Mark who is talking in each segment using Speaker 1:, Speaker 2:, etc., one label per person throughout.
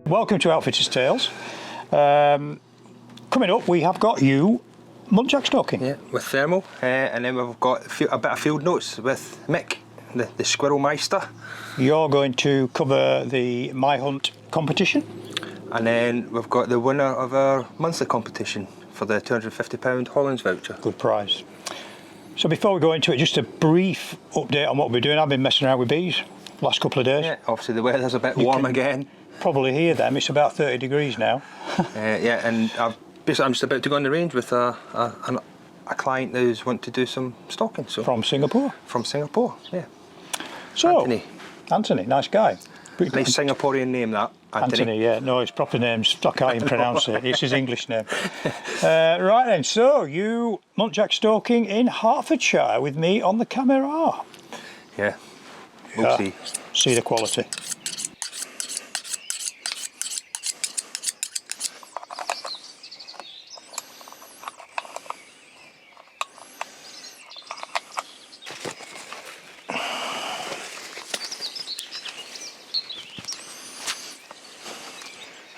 Speaker 1: welcome to Outfitters Tales. Coming up, we have got you Muntjac stalking.
Speaker 2: Yeah, with thermal, and then we've got a bit of field notes with Mick, the Squirrel Meister. You're
Speaker 1: going to cover the MyHunt competition.
Speaker 2: And then we've got the winner of our monthly competition for the £250 Hollands voucher.
Speaker 1: Good prize. So before we go into it, just a brief update on what we're doing. I've been messing around with bees last couple of days.
Speaker 2: Yeah, obviously the weather's a bit warm again.
Speaker 1: Probably hear them, it's about 30 degrees now.
Speaker 2: Yeah, and I'm just about to go on the range with a client who's wanting to do some stalking. So
Speaker 1: from Singapore?
Speaker 2: From Singapore, yeah.
Speaker 1: So, Anthony, nice guy.
Speaker 2: Nice Singaporean name, that.
Speaker 1: Anthony, yeah. No, his proper name's, I can't even pronounce it. It's his English name. Right then, so you Muntjac stalking in Hertfordshire with me on the camera.
Speaker 2: Yeah, we'll see.
Speaker 1: See the quality.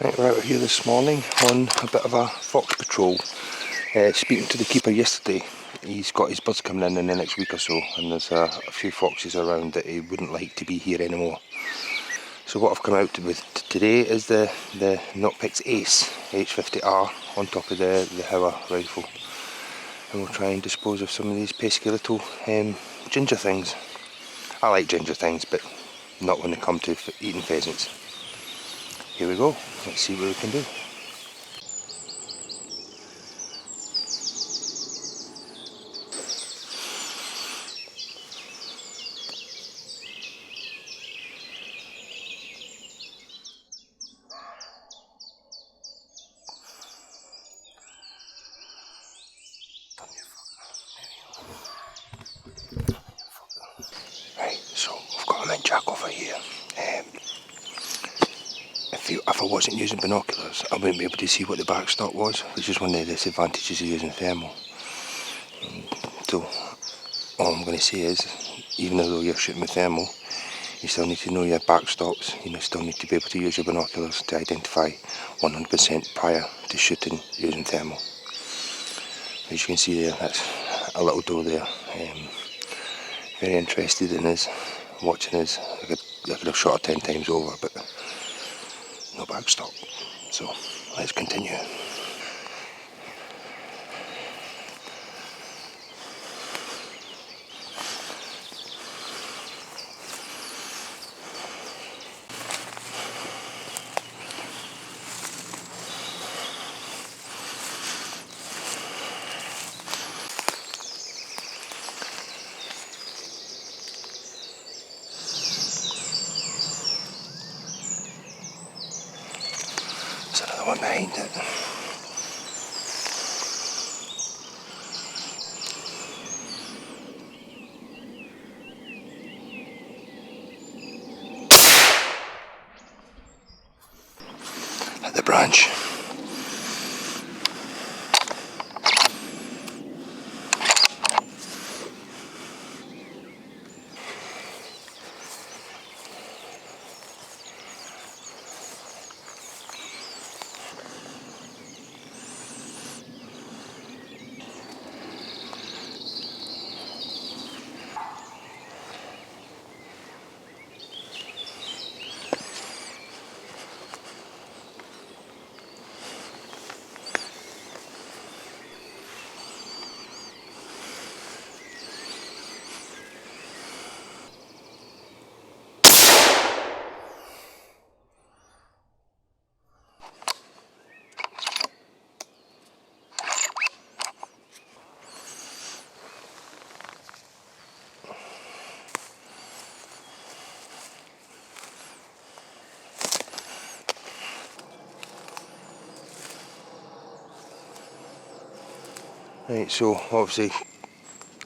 Speaker 2: Right, we're out here this morning on a bit of a fox patrol. Speaking to the keeper yesterday, he's got his birds coming in the next week or so, and there's a few foxes around that he wouldn't like to be here anymore. So what I've come out with today is the NocPix H50R on top of the Hauer rifle, and we'll try and dispose of some of these pesky little ginger things. I like ginger things, but not when they come to eating pheasants. Here we go, let's see what we can do. Right, so we've got a Muntjac over here. If I wasn't using binoculars, I wouldn't be able to see what the backstop was, which is one of the disadvantages of using thermal. So all I'm going to say is, even though you're shooting with thermal, you still need to know your backstops. You still need to be able to use your binoculars to identify 100% prior to shooting using thermal. As you can see there, that's a little doe there. Very interested in us, watching us. I could have shot her 10 times over, but no backstop. So let's continue. Another one behind it. At the branch. Right, so obviously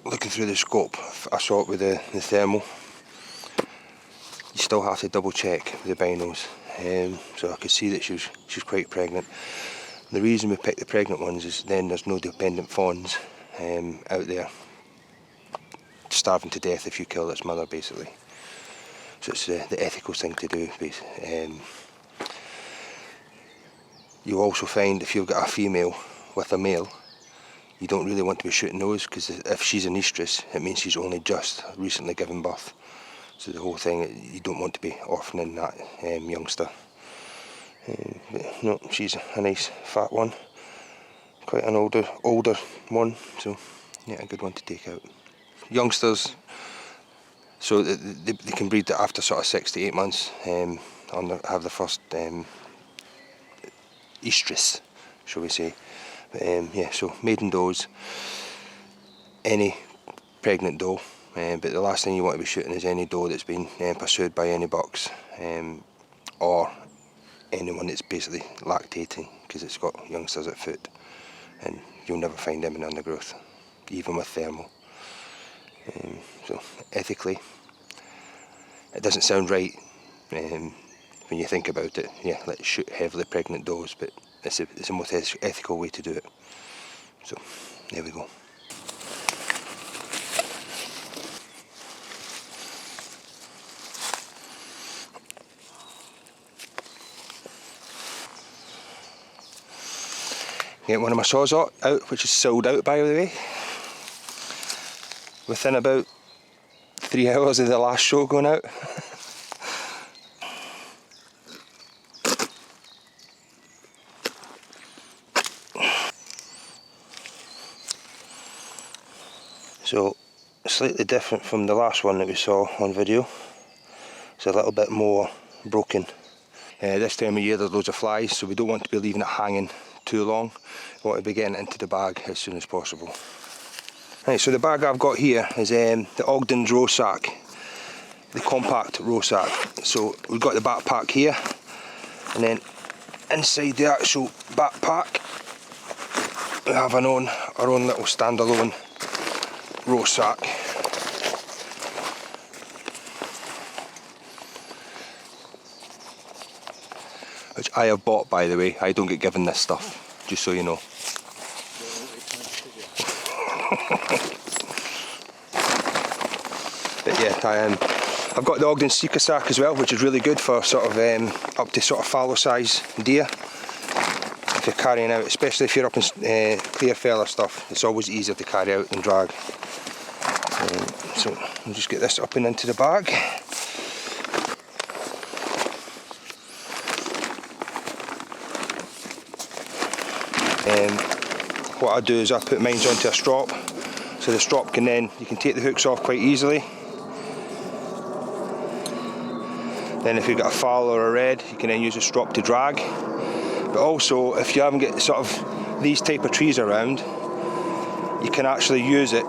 Speaker 2: looking through the scope, I saw it with the thermal. You still have to double check with the binos. So I could see that she was quite pregnant. The reason we picked the pregnant ones is then there's no dependent fawns out there starving to death if you kill its mother, basically. So it's the ethical thing to do. You'll also find if you've got a female with a male, you don't really want to be shooting those, because if she's an estrus, it means she's only just recently given birth. So the whole thing, you don't want to be orphaning that youngster. But no, she's a nice fat one, quite an older one, so yeah, a good one to take out. Youngsters, so they can breed after sort of 6 to 8 months, have the first estrus, shall we say. But yeah, so maiden does, any pregnant doe, but the last thing you want to be shooting is any doe that's been pursued by any bucks, or anyone that's basically lactating, because it's got youngsters at foot, and you'll never find them in undergrowth, even with thermal. So ethically, it doesn't sound right when you think about it. Yeah, let's shoot heavily pregnant does, but it's the most ethical way to do it. So there we go. Get one of my saws out, which is sold out, by the way. Within about 3 hours of the last show going out. So, slightly different from the last one that we saw on video. It's a little bit more broken. This time of year there's loads of flies, so we don't want to be leaving it hanging too long. We want to be getting it into the bag as soon as possible. Right, so the bag I've got here is the Ogden's row sack, the compact row sack. So we've got the backpack here, and then inside the actual backpack we have our own little standalone row sack. Which I have bought, by the way. I don't get given this stuff, just so you know. But yeah, I've got the Ogden Sika sack as well, which is really good for sort of up to sort of fallow size deer. If you're carrying out, especially if you're up in clear feather stuff, it's always easier to carry out than drag. So we'll just get this up and into the bag. What I do is I put mine onto a strop, so the strop can then, you can take the hooks off quite easily. Then if you've got a fowl or a red, you can then use a strop to drag. But also, if you haven't got sort of these type of trees around, you can actually use it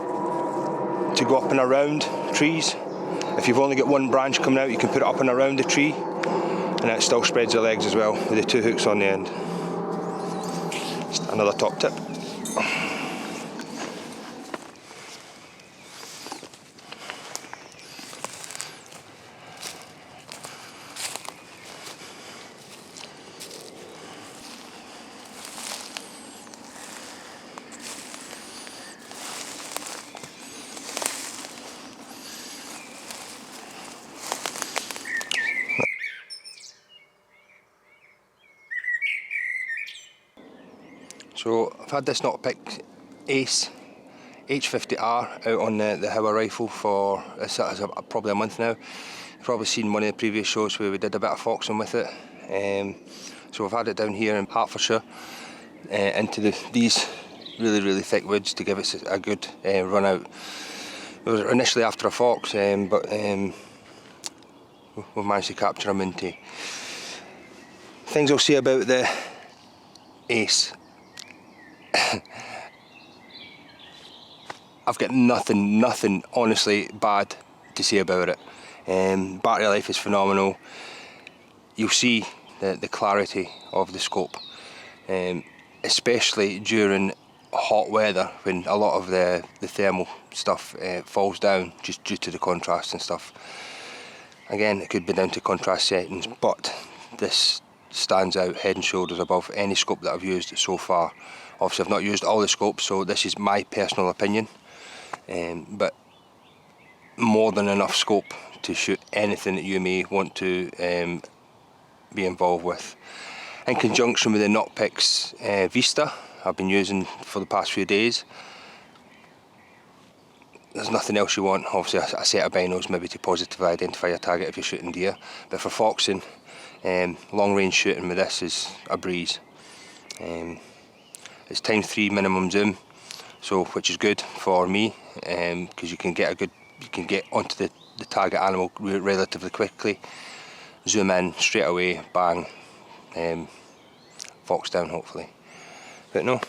Speaker 2: to go up and around trees. If you've only got one branch coming out, you can put it up and around the tree, and it still spreads the legs as well with the 2 hooks on the end. Just another top tip. So I've had this NocPix H50R out on the Hour rifle for probably a month now. You've probably seen one of the previous shows where we did a bit of foxing with it. So I've had it down here in Hertfordshire into these really thick woods to give it a good run out. It was initially after a fox, but we've managed to capture a Muntjac. Things I'll say about the Ace. I've got nothing honestly bad to say about it. Battery life is phenomenal. You'll see the clarity of the scope, especially during hot weather when a lot of the thermal stuff falls down just due to the contrast and stuff. Again, it could be down to contrast settings, but this stands out head and shoulders above any scope that I've used so far. Obviously I've not used all the scopes, so this is my personal opinion, but more than enough scope to shoot anything that you may want to be involved with. in conjunction with the NocPix Vista I've been using for the past few days. There's nothing else you want. Obviously a set of binos maybe to positively identify your target if you're shooting deer, but for foxing, long range shooting with this is a breeze. It's ×3 minimum zoom, so which is good for me, because you can get onto the target animal relatively quickly, zoom in straight away, bang, fox down hopefully. But no,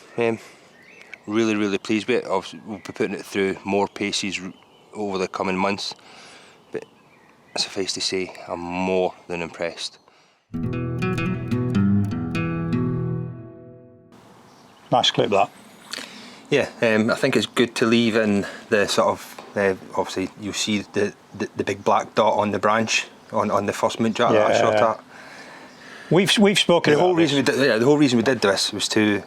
Speaker 2: really pleased with it. Obviously we'll be putting it through more paces over the coming months, but suffice to say I'm more than impressed.
Speaker 1: Nice clip that.
Speaker 2: Yeah, I think it's good to leave in the sort of, obviously you'll see the big black dot on the branch on the first Muntjac that I shot at.
Speaker 1: We've spoken
Speaker 2: the whole
Speaker 1: about
Speaker 2: reason
Speaker 1: this.
Speaker 2: the whole reason we did this was to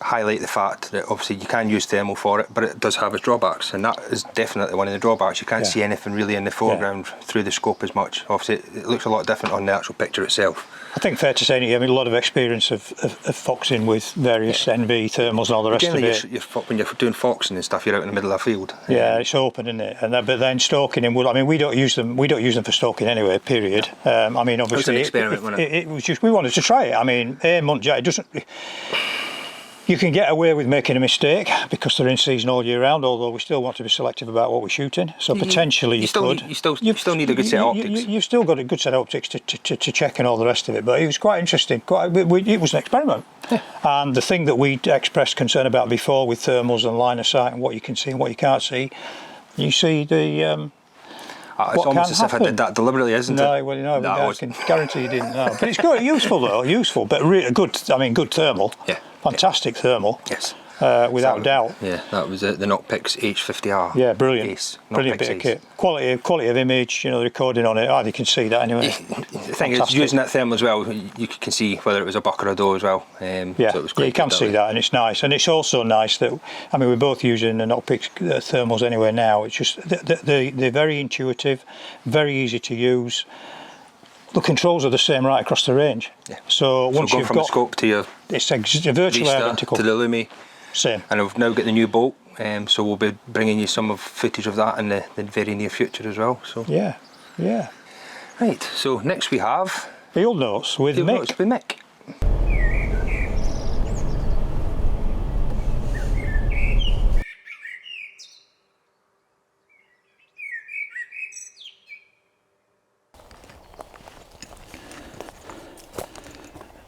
Speaker 2: highlight the fact that obviously you can use thermal for it, but it does have its drawbacks, and that is definitely one of the drawbacks. You can't see anything really in the foreground through the scope as much. Obviously it looks a lot different on the actual picture itself.
Speaker 1: I think fair to say, I mean, a lot of experience of foxing with various NV thermals and all the rest of it.
Speaker 2: When you're doing foxing and stuff, you're out in the middle of a field.
Speaker 1: Yeah, it's open, isn't it? And but then stalking him, I mean, we don't use them for stalking anyway. Period. I mean, obviously,
Speaker 2: it was an experiment, wasn't it?
Speaker 1: It was just we wanted to try it. I mean, Muntjac, it doesn't. You can get away with making a mistake because they're in season all year round, although we still want to be selective about what we're shooting. So potentially you still need a good set of optics. You've still got a good set of optics to check and all the rest of it. But it was quite interesting. It was an experiment. Yeah. And the thing that we expressed concern about before with thermals and line of sight and what you can see and what you can't see, you see the...
Speaker 2: it's almost as if I did that deliberately, isn't it?
Speaker 1: No, well, you know, I can guarantee you didn't know. But it's good, useful though, useful. But really good, I mean, good thermal.
Speaker 2: Yeah.
Speaker 1: Fantastic thermal.
Speaker 2: Yes.
Speaker 1: Without doubt.
Speaker 2: Yeah, that was the NocPix H50R.
Speaker 1: Yeah, brilliant.
Speaker 2: Ace.
Speaker 1: Brilliant bit of kit. Quality of image, you know, the recording on it, you can see that anyway.
Speaker 2: The thing is, using that thermal as well, you can see whether it was a buck or a doe as well. So it was quite
Speaker 1: you can see that, and it's nice. And it's also nice that, I mean, we're both using the NocPix thermals anyway now. It's just, they're very intuitive, very easy to use. The controls are the same right across the range. Yeah. So once you've
Speaker 2: from
Speaker 1: got
Speaker 2: the scope to your
Speaker 1: it's virtually identical
Speaker 2: to the Lumi.
Speaker 1: Same.
Speaker 2: And we've now got the new bolt, so we'll be bringing you some of footage of that in the very near future as well. So
Speaker 1: yeah.
Speaker 2: Right. So next we have
Speaker 1: Field Notes with Mick.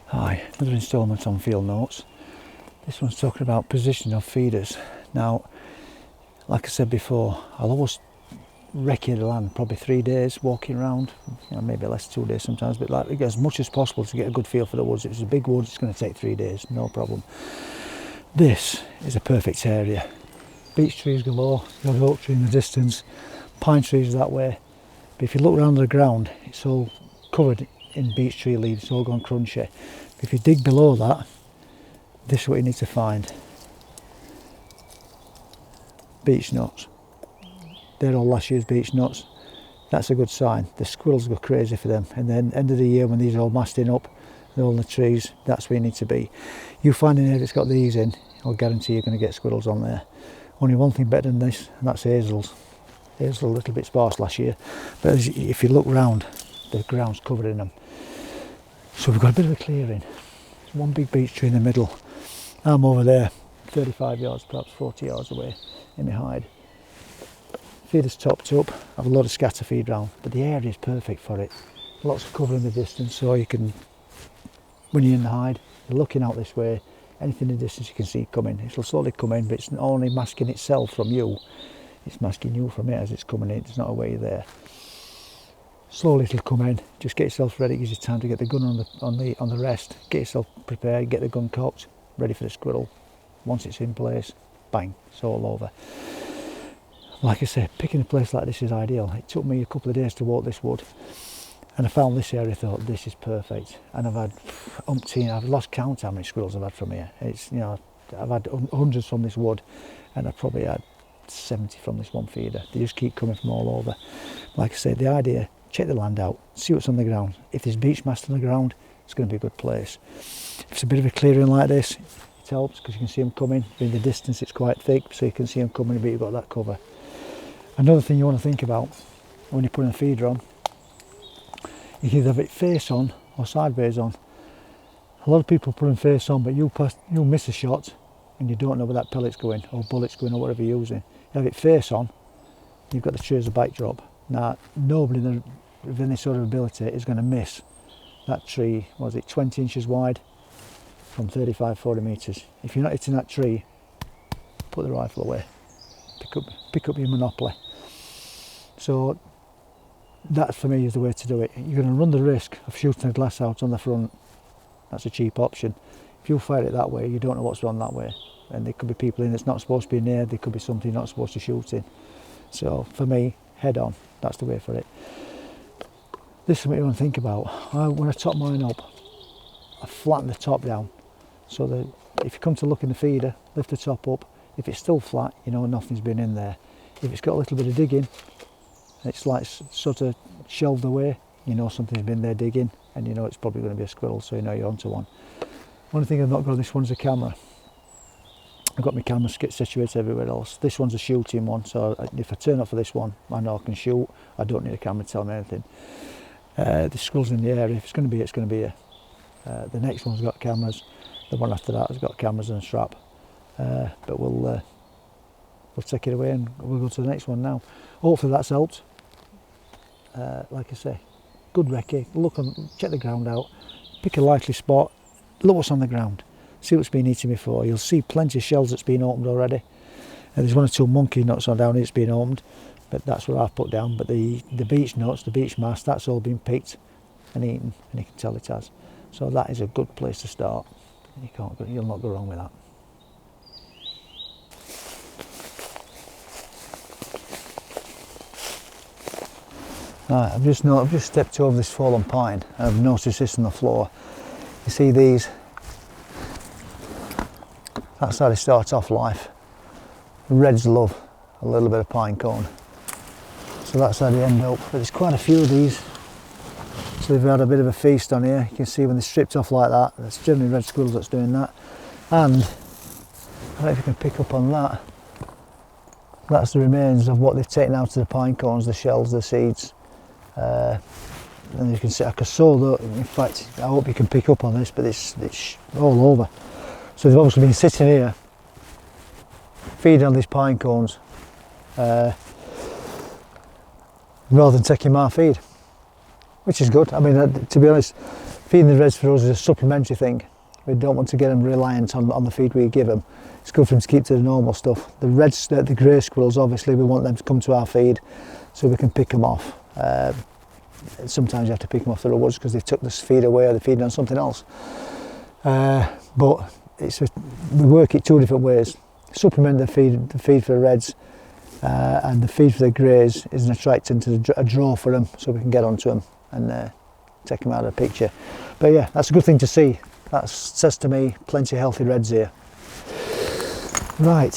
Speaker 1: Hi, another instalment on Field Notes. This one's talking about positioning of feeders. Now, like I said before, I'll always recce the land, probably 3 days walking around, you know, maybe less, 2 days sometimes, but like as much as possible to get a good feel for the woods. If it's a big wood, it's going to take 3 days, no problem. This is a perfect area. Beech trees galore, you've got oak tree in the distance, pine trees that way. But if you look around the ground, it's all covered in beech tree leaves, it's all gone crunchy. If you dig below that, this is what you need to find. Beech nuts. They're all last year's beech nuts. That's a good sign. The squirrels go crazy for them. And then end of the year when these are all masting up, they're all in the trees, that's where you need to be. You find an area that's got these in, I'll guarantee you're going to get squirrels on there. Only one thing better than this, and that's hazels. Hazels are a little bit sparse last year, but if you look round, the ground's covered in them. So we've got a bit of a clearing. There's one big beech tree in the middle. I'm over there, 35 yards, perhaps 40 yards away in my hide. Feeder's topped up, I have a lot of scatter feed round, but the area is perfect for it. Lots of cover in the distance, so you can, when you're in the hide, you're looking out this way, anything in the distance you can see coming. It'll slowly come in, but it's not only masking itself from you, it's masking you from it as it's coming in. It's not a way there. Slowly it'll come in. Just get yourself ready. It gives you time to get the gun on the rest. Get yourself prepared. Get the gun cocked, ready for the squirrel. Once it's in place, bang, it's all over. Like I say, picking a place like this is ideal. It took me a couple of days to walk this wood, and I found this area. Thought this is perfect. And I've had I've lost count how many squirrels I've had from here. It's, you know, I've had hundreds from this wood, and I've probably had 70 from this one feeder. They just keep coming from all over. Like I say, the idea. Check the land out, see what's on the ground. If there's beech mast on the ground, it's going to be a good place. If it's a bit of a clearing like this, it helps because you can see them coming. In the distance it's quite thick, so you can see them coming, but you've got that cover. Another thing you want to think about when you're putting a feeder on, you can either have it face on or sideways on. A lot of people put them face on, but you'll miss a shot and you don't know where that pellet's going or bullet's going or whatever you're using. You have it face on, you've got the tree as a bite drop. Now, nobody with any sort of ability is going to miss that tree, was it 20 inches wide from 35-40 metres. If you're not hitting that tree, put the rifle away, pick up your Monopoly. So that for me is the way to do it. You're going to run the risk of shooting a glass out on the front. That's a cheap option. If you fire it that way, you don't know what's wrong that way, and there could be people in that's not supposed to be near, there could be something you're not supposed to shoot in. So for me, head on, that's the way for it. This is what you want to think about. When I top mine up, I flatten the top down, so that if you come to look in the feeder, lift the top up. If it's still flat, you know nothing's been in there. If it's got a little bit of digging, it's like sort of shelved away, you know something's been there digging, and you know it's probably going to be a squirrel, so you know you're onto one. One thing I've not got on this one's a camera. I've got my camera situated everywhere else. This one's a shooting one, so if I turn off for this one, I know I can shoot. I don't need a camera to tell me anything. The squirrel's in the area. If it's going to be, it's going to be here. The next one's got cameras. The one after that has got cameras and a strap. But we'll take it away and we'll go to the next one now. Hopefully that's helped. Like I say, good recce. Look and check the ground out. Pick a likely spot. Look what's on the ground. See what's been eaten before. You'll see plenty of shells that's been opened already. There's one or two monkey nuts on down here that's been opened, but that's what I've put down. But the beech nuts, the beech mast, that's all been picked and eaten, and you can tell it has. So that is a good place to start. You'll not go wrong with that. Right, I've just stepped over this fallen pine and I've noticed this on the floor. You see these? That's how they start off life. The reds love a little bit of pine cone. So that's how they end up. But there's quite a few of these. So they've had a bit of a feast on here. You can see when they're stripped off like that, it's generally red squirrels that's doing that. And I don't know if you can pick up on that. That's the remains of what they've taken out of the pine cones, the shells, the seeds. And you can see I can saw that. In fact, I hope you can pick up on this, but it's all over. So they've obviously been sitting here feeding on these pine cones rather than taking my feed, which is good. I mean, to be honest, feeding the reds for us is a supplementary thing. We don't want to get them reliant on the feed we give them. It's good for them to keep to the normal stuff. The reds, the grey squirrels, obviously we want them to come to our feed so we can pick them off. Sometimes you have to pick them off the woods because they took this feed away or they're feeding on something else. But we work it two different ways. Supplement the feed for the reds, and the feed for the greys is an attractant to a draw for them, so we can get onto them and take them out of the picture. But yeah, that's a good thing to see. That says to me plenty of healthy reds here. Right.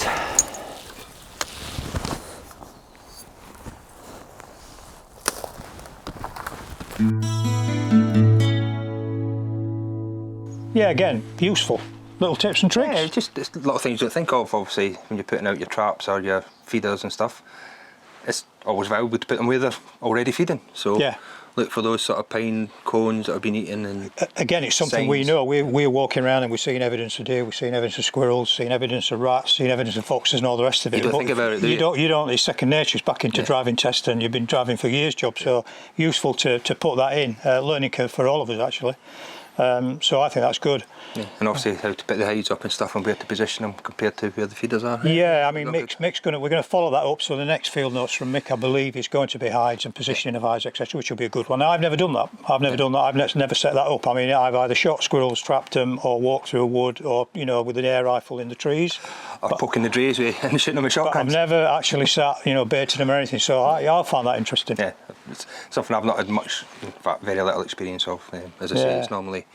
Speaker 3: Yeah, again, useful. Little tips and tricks.
Speaker 2: Yeah, it's a lot of things you don't think of, obviously, when you're putting out your traps or your feeders and stuff. It's always valuable to put them where they're already feeding. So yeah, look for those sort of pine cones that have been eaten. And
Speaker 3: again, it's something
Speaker 2: signs.
Speaker 3: We know. We're walking around and we're seeing evidence of deer, we're seeing evidence of squirrels, seeing evidence of rats, seeing evidence of foxes and all the rest of it.
Speaker 2: You don't think about it, do you?
Speaker 3: You don't. It's second nature. It's back into driving test, and you've been driving for years, job. So useful to put that in. Learning curve for all of us, actually. So I think that's good.
Speaker 2: Yeah. And obviously how to put the hides up and stuff and where to position them compared to where the feeders are.
Speaker 3: Yeah, I mean Mick's we're going to follow that up. So the next field notes from Mick, I believe, is going to be hides and positioning of hides, etc., which will be a good one. Now, I've never done that. I've never set that up. I mean, I've either shot squirrels, trapped them, or walked through a wood, or with an air rifle in the trees.
Speaker 2: Or poking the drays with and shooting them with shotguns.
Speaker 3: I've never actually sat, baited them or anything. So I found that interesting.
Speaker 2: Yeah, it's something I've not had much, in fact, very little experience of. As I say, it's normally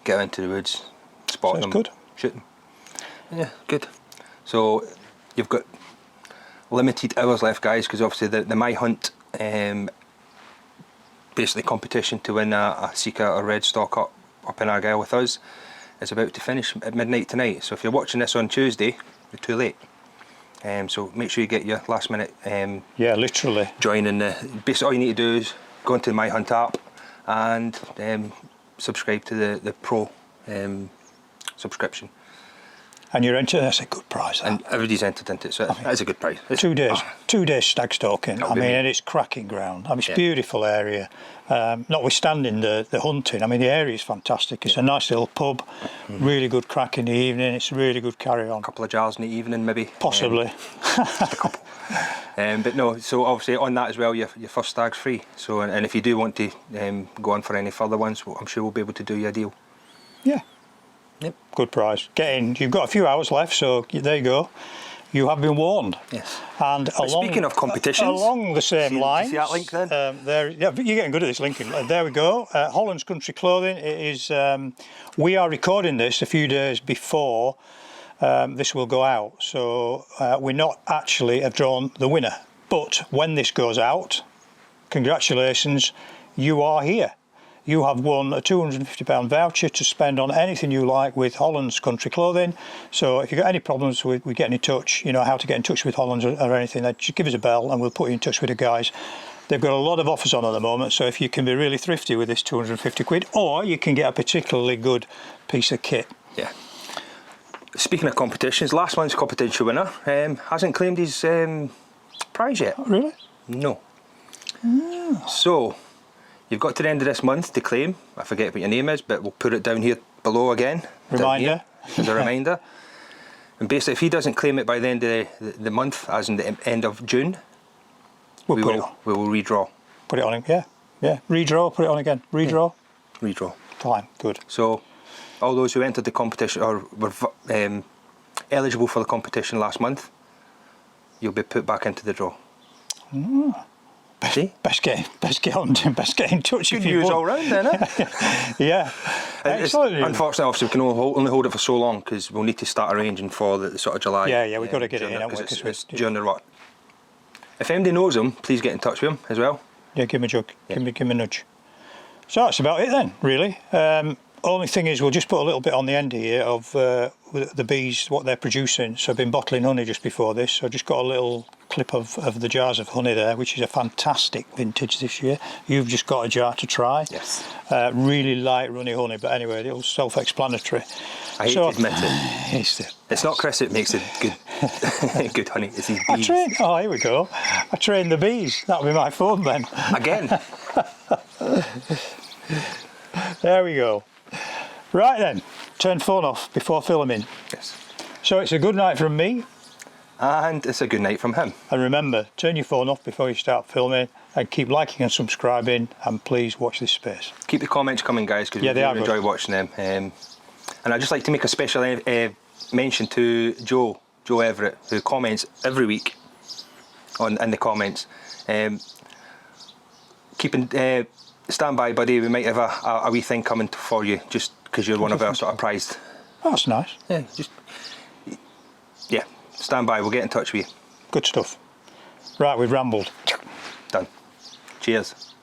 Speaker 2: get into the woods, spot them, good. Shoot them. Yeah, good. So you've got limited hours left, guys, because obviously the MyHunt basically competition to win a sika or red stock up up in Argyll with us is about to finish at midnight tonight. So if you're watching this on Tuesday, you're too late. So make sure you get your last minute.
Speaker 3: Yeah, literally.
Speaker 2: Joining basically all you need to do is go into the MyHunt app and subscribe to the Pro subscription.
Speaker 3: And you're entered. That's a good price. That.
Speaker 2: And everybody's entered into it, so that's a good price. It's,
Speaker 3: 2 days, 2 days stag stalking. I mean, and it's cracking ground. I mean, it's a beautiful area. Notwithstanding the hunting, I mean, the area is fantastic. It's a nice little pub, really good crack in the evening. It's really good carry on.
Speaker 2: A couple of jars in the evening, maybe.
Speaker 3: Possibly.
Speaker 2: Just a couple. But no, so obviously on that as well, your first stag's free. So, and if you do want to go on for any further ones, I'm sure we'll be able to do you a deal.
Speaker 3: Yeah.
Speaker 2: Yep.
Speaker 3: Good price. Get in. You've got a few hours left, so there you go. You have been warned.
Speaker 2: Yes.
Speaker 3: And
Speaker 2: speaking of competitions,
Speaker 3: along the same lines,
Speaker 2: see that link then?
Speaker 3: there, yeah, you're getting good at this linking. There we go. Holland's Country Clothing. It is. We are recording this a few days before this will go out, so we're not actually have drawn the winner. But when this goes out, congratulations, you are here. You have won a £250 voucher to spend on anything you like with Holland's Country Clothing. So if you've got any problems with getting in touch, you know how to get in touch with Holland's or anything, then just give us a bell and we'll put you in touch with the guys. They've got a lot of offers on at the moment, so if you can be really thrifty with this 250 quid, or you can get a particularly good piece of kit.
Speaker 2: Yeah. Speaking of competitions, last month's competition winner hasn't claimed his prize yet.
Speaker 3: Oh, really?
Speaker 2: No. Oh. So you've got to the end of this month to claim. I forget what your name is, but we'll put it down here below again.
Speaker 3: Reminder.
Speaker 2: As a reminder. And basically, if he doesn't claim it by the end of the month, as in the end of June, we will redraw.
Speaker 3: Put it on him, yeah. Yeah. Redraw, put it on again. Redraw.
Speaker 2: Yeah. Redraw.
Speaker 3: Fine, good.
Speaker 2: So all those who entered the competition or were eligible for the competition last month, you'll be put back into the draw.
Speaker 3: Oh. Best get in touch.
Speaker 2: Good news all round then, eh?
Speaker 3: Yeah. Excellent.
Speaker 2: Unfortunately, obviously, we can only hold it for so long because we'll need to start arranging for the sort of July.
Speaker 3: Yeah, we've got to get it in, haven't we?
Speaker 2: Because it's during the rut. If anybody knows him, please get in touch with him as well.
Speaker 3: Yeah, give him a jug.
Speaker 2: Yeah.
Speaker 3: Give him a nudge. So that's about it then, really. Only thing is, we'll just put a little bit on the end here of the bees, what they're producing. So I've been bottling honey just before this. So I just got a little clip of the jars of honey there, which is a fantastic vintage this year. You've just got a jar to try.
Speaker 2: Yes.
Speaker 3: Really light runny honey, but anyway, it's self-explanatory.
Speaker 2: I hate to admit it. It's not Chris that makes it good, good honey. It's these bees.
Speaker 3: Oh, here we go. I train the bees. That'll be my phone then.
Speaker 2: Again.
Speaker 3: There we go. Right then, turn phone off before filming.
Speaker 2: Yes.
Speaker 3: So it's a good night from me.
Speaker 2: And it's a good night from him.
Speaker 3: And remember, turn your phone off before you start filming and keep liking and subscribing, and please watch this space.
Speaker 2: Keep the comments coming, guys, because we really enjoy watching them. And I'd just like to make a special mention to Joe Everett, who comments every week in the comments. Stand by, buddy, we might have a wee thing coming for you, just because you're one of our sort of prized.
Speaker 3: Oh, that's nice.
Speaker 2: Yeah, stand by, we'll get in touch with you.
Speaker 3: Good stuff. Right, we've rambled.
Speaker 2: Done. Cheers.